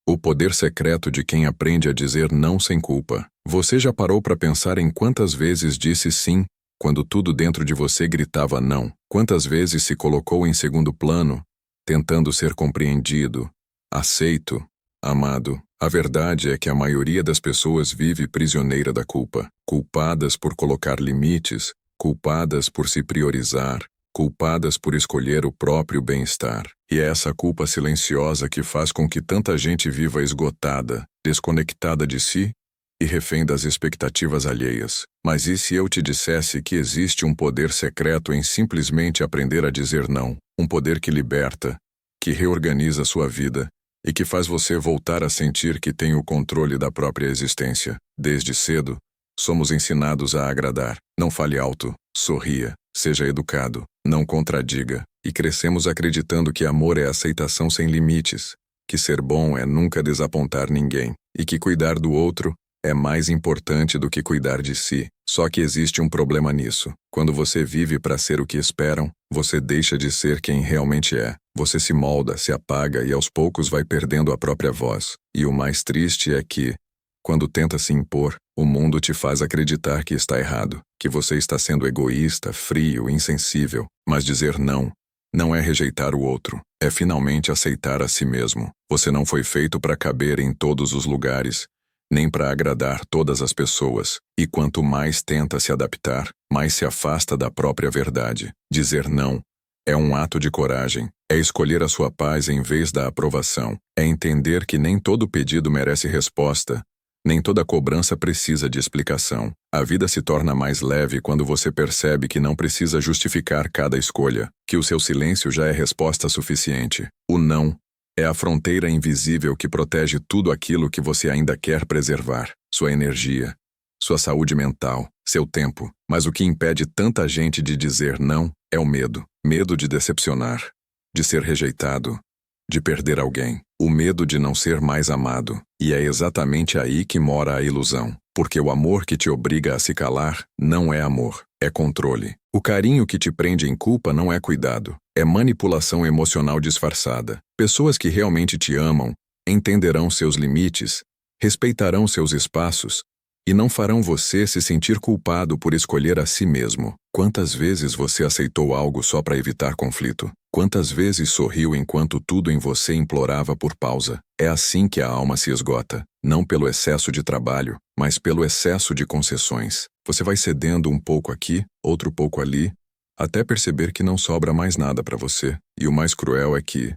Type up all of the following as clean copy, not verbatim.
O poder secreto de quem aprende a dizer não sem culpa. Você já parou para pensar em quantas vezes disse sim, quando tudo dentro de você gritava não? Quantas vezes se colocou em segundo plano, tentando ser compreendido, aceito, amado? A verdade é que a maioria das pessoas vive prisioneira da culpa, culpadas por colocar limites, culpadas por se priorizar, culpadas por escolher o próprio bem-estar. E é essa culpa silenciosa que faz com que tanta gente viva esgotada, desconectada de si e refém das expectativas alheias. Mas e se eu te dissesse que existe um poder secreto em simplesmente aprender a dizer não? Um poder que liberta, que reorganiza sua vida e que faz você voltar a sentir que tem o controle da própria existência. Desde cedo, somos ensinados a agradar. Não fale alto, sorria, seja educado, não contradiga. E crescemos acreditando que amor é aceitação sem limites, que ser bom é nunca desapontar ninguém, e que cuidar do outro é mais importante do que cuidar de si. Só que existe um problema nisso. Quando você vive para ser o que esperam, você deixa de ser quem realmente é. Você se molda, se apaga e aos poucos vai perdendo a própria voz. E o mais triste é que, quando tenta se impor, o mundo te faz acreditar que está errado, que você está sendo egoísta, frio, insensível. Mas dizer não é rejeitar o outro, é finalmente aceitar a si mesmo. Você não foi feito para caber em todos os lugares, nem para agradar todas as pessoas. E quanto mais tenta se adaptar, mais se afasta da própria verdade. Dizer não é um ato de coragem, é escolher a sua paz em vez da aprovação, é entender que nem todo pedido merece resposta, nem toda cobrança precisa de explicação. A vida se torna mais leve quando você percebe que não precisa justificar cada escolha, que o seu silêncio já é resposta suficiente. O não é a fronteira invisível que protege tudo aquilo que você ainda quer preservar. Sua energia, sua saúde mental, seu tempo. Mas o que impede tanta gente de dizer não é o medo. Medo de decepcionar, de ser rejeitado, de perder alguém. O medo de não ser mais amado. E é exatamente aí que mora a ilusão. Porque o amor que te obriga a se calar não é amor, é controle. O carinho que te prende em culpa não é cuidado, é manipulação emocional disfarçada. Pessoas que realmente te amam entenderão seus limites, respeitarão seus espaços e não farão você se sentir culpado por escolher a si mesmo. Quantas vezes você aceitou algo só para evitar conflito? Quantas vezes sorriu enquanto tudo em você implorava por pausa? É assim que a alma se esgota, não pelo excesso de trabalho, mas pelo excesso de concessões. Você vai cedendo um pouco aqui, outro pouco ali, até perceber que não sobra mais nada para você. E o mais cruel é que,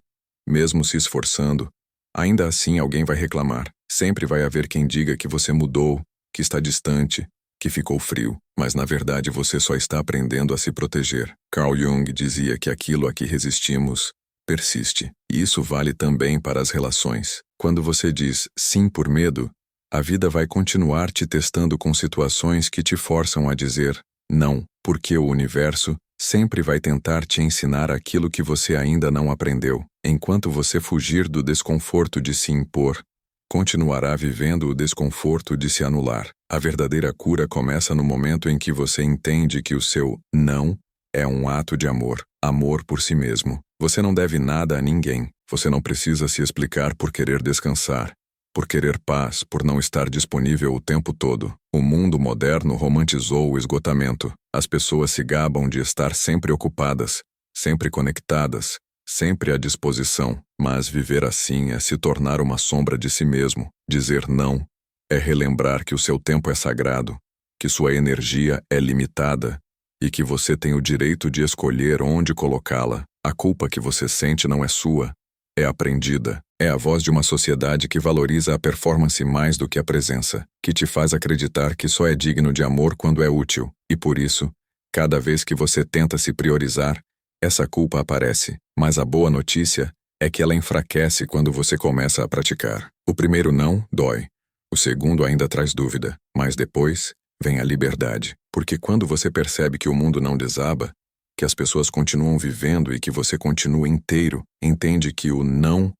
mesmo se esforçando, ainda assim alguém vai reclamar. Sempre vai haver quem diga que você mudou, que está distante, que ficou frio, mas na verdade você só está aprendendo a se proteger. Carl Jung dizia que aquilo a que resistimos persiste, e isso vale também para as relações. Quando você diz sim por medo, a vida vai continuar te testando com situações que te forçam a dizer não, porque o universo sempre vai tentar te ensinar aquilo que você ainda não aprendeu. Enquanto você fugir do desconforto de se impor, continuará vivendo o desconforto de se anular. A verdadeira cura começa no momento em que você entende que o seu não é um ato de amor, amor por si mesmo. Você não deve nada a ninguém. Você não precisa se explicar por querer descansar, por querer paz, por não estar disponível o tempo todo. O mundo moderno romantizou o esgotamento. As pessoas se gabam de estar sempre ocupadas, sempre conectadas, sempre à disposição, mas viver assim é se tornar uma sombra de si mesmo. Dizer não é relembrar que o seu tempo é sagrado, que sua energia é limitada e que você tem o direito de escolher onde colocá-la. A culpa que você sente não é sua, é aprendida. É a voz de uma sociedade que valoriza a performance mais do que a presença, que te faz acreditar que só é digno de amor quando é útil. E por isso, cada vez que você tenta se priorizar, essa culpa aparece. Mas a boa notícia é que ela enfraquece quando você começa a praticar. O primeiro não dói. O segundo ainda traz dúvida. Mas depois vem a liberdade. Porque quando você percebe que o mundo não desaba, que as pessoas continuam vivendo e que você continua inteiro, entende que o não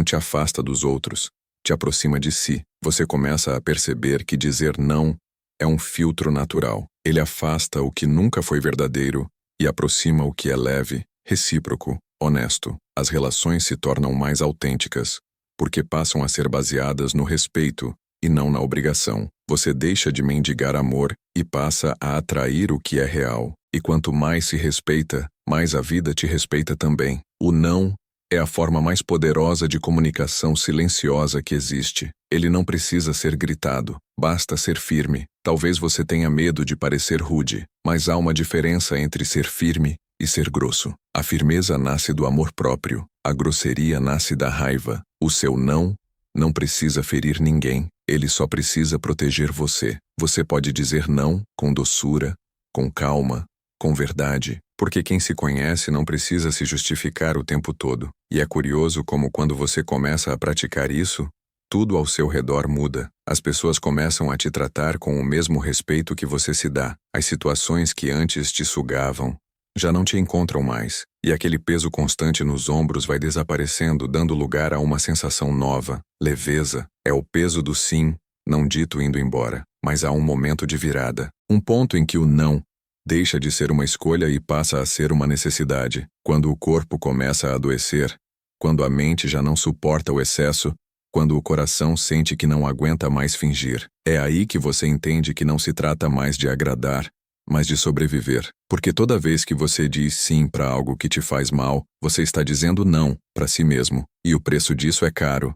te afasta dos outros, te aproxima de si. Você começa a perceber que dizer não é um filtro natural. Ele afasta o que nunca foi verdadeiro e aproxima o que é leve, recíproco, honesto. As relações se tornam mais autênticas, porque passam a ser baseadas no respeito e não na obrigação. Você deixa de mendigar amor e passa a atrair o que é real. E quanto mais se respeita, mais a vida te respeita também. O não é a forma mais poderosa de comunicação silenciosa que existe. Ele não precisa ser gritado, basta ser firme. Talvez você tenha medo de parecer rude, mas há uma diferença entre ser firme e ser grosso. A firmeza nasce do amor próprio, a grosseria nasce da raiva. O seu não precisa ferir ninguém, ele só precisa proteger você. Você pode dizer não com doçura, com calma, com verdade, porque quem se conhece não precisa se justificar o tempo todo. E é curioso como quando você começa a praticar isso, tudo ao seu redor muda. As pessoas começam a te tratar com o mesmo respeito que você se dá. As situações que antes te sugavam já não te encontram mais, e aquele peso constante nos ombros vai desaparecendo, dando lugar a uma sensação nova, leveza. É o peso do sim, não dito indo embora, mas há um momento de virada, um ponto em que o não deixa de ser uma escolha e passa a ser uma necessidade. Quando o corpo começa a adoecer, quando a mente já não suporta o excesso, quando o coração sente que não aguenta mais fingir, é aí que você entende que não se trata mais de agradar, mas de sobreviver. Porque toda vez que você diz sim para algo que te faz mal, você está dizendo não para si mesmo. E o preço disso é caro.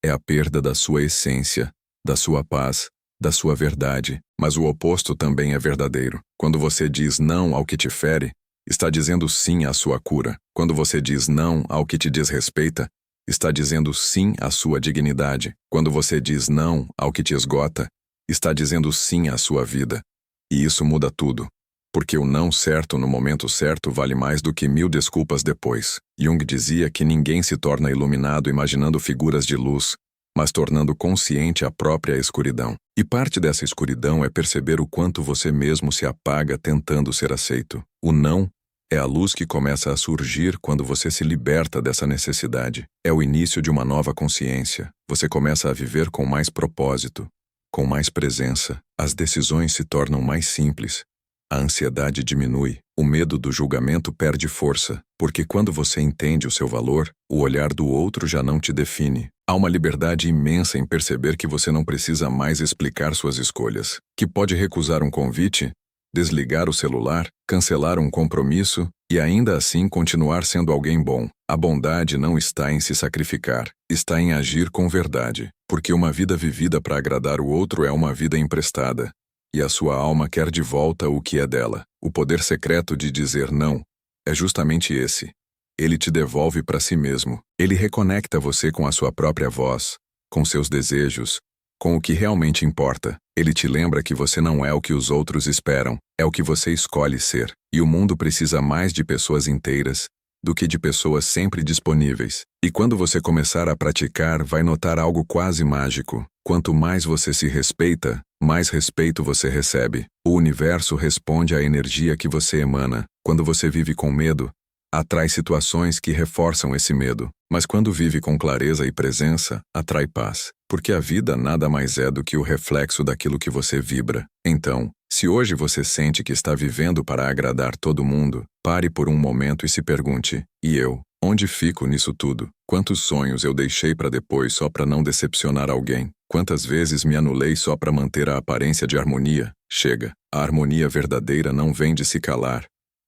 É a perda da sua essência, da sua paz, da sua verdade. Mas o oposto também é verdadeiro. Quando você diz não ao que te fere, está dizendo sim à sua cura. Quando você diz não ao que te desrespeita, está dizendo sim à sua dignidade. Quando você diz não ao que te esgota, está dizendo sim à sua vida. E isso muda tudo. Porque o não certo no momento certo vale mais do que 1000 desculpas depois. Jung dizia que ninguém se torna iluminado imaginando figuras de luz, mas tornando consciente a própria escuridão. E parte dessa escuridão é perceber o quanto você mesmo se apaga tentando ser aceito. O não é a luz que começa a surgir quando você se liberta dessa necessidade. É o início de uma nova consciência. Você começa a viver com mais propósito, com mais presença. As decisões se tornam mais simples. A ansiedade diminui. O medo do julgamento perde força, porque quando você entende o seu valor, o olhar do outro já não te define. Há uma liberdade imensa em perceber que você não precisa mais explicar suas escolhas, que pode recusar um convite, desligar o celular, cancelar um compromisso e ainda assim continuar sendo alguém bom. A bondade não está em se sacrificar, está em agir com verdade, porque uma vida vivida para agradar o outro é uma vida emprestada, e a sua alma quer de volta o que é dela. O poder secreto de dizer não é justamente esse. Ele te devolve para si mesmo. Ele reconecta você com a sua própria voz, com seus desejos, com o que realmente importa. Ele te lembra que você não é o que os outros esperam, é o que você escolhe ser. E o mundo precisa mais de pessoas inteiras do que de pessoas sempre disponíveis. E quando você começar a praticar, vai notar algo quase mágico. Quanto mais você se respeita, mais respeito você recebe. O universo responde à energia que você emana. Quando você vive com medo, atrai situações que reforçam esse medo. Mas quando vive com clareza e presença, atrai paz. Porque a vida nada mais é do que o reflexo daquilo que você vibra. Então, se hoje você sente que está vivendo para agradar todo mundo, pare por um momento e se pergunte: e eu? Onde fico nisso tudo? Quantos sonhos eu deixei para depois só para não decepcionar alguém? Quantas vezes me anulei só para manter a aparência de harmonia? Chega. A harmonia verdadeira não vem de se calar,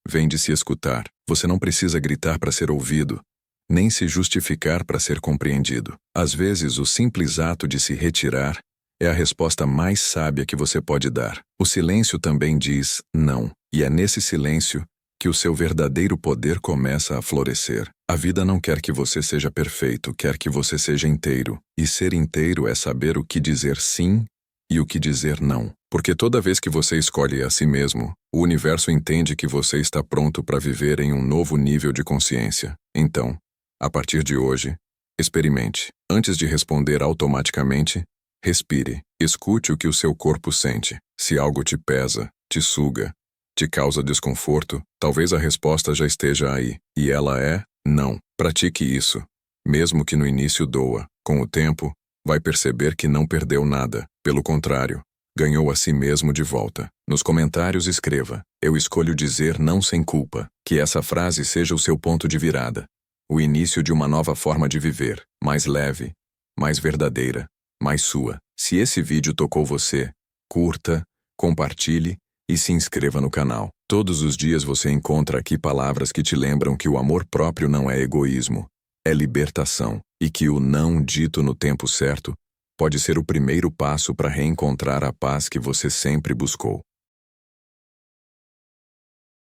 vem de se escutar. Você não precisa gritar para ser ouvido, nem se justificar para ser compreendido. Às vezes, o simples ato de se retirar é a resposta mais sábia que você pode dar. O silêncio também diz não, e é nesse silêncio que o seu verdadeiro poder começa a florescer. A vida não quer que você seja perfeito, quer que você seja inteiro. E ser inteiro é saber o que dizer sim e o que dizer não. Porque toda vez que você escolhe a si mesmo, o universo entende que você está pronto para viver em um novo nível de consciência. Então, a partir de hoje, experimente. Antes de responder automaticamente, respire. Escute o que o seu corpo sente. Se algo te pesa, te suga, te causa desconforto, talvez a resposta já esteja aí. E ela é não. Pratique isso. Mesmo que no início doa. Com o tempo, vai perceber que não perdeu nada. Pelo contrário, ganhou a si mesmo de volta. Nos comentários escreva: eu escolho dizer não sem culpa. Que essa frase seja o seu ponto de virada. O início de uma nova forma de viver, mais leve, mais verdadeira, mais sua. Se esse vídeo tocou você, curta, compartilhe e se inscreva no canal. Todos os dias você encontra aqui palavras que te lembram que o amor próprio não é egoísmo, é libertação, e que o não dito no tempo certo pode ser o primeiro passo para reencontrar a paz que você sempre buscou.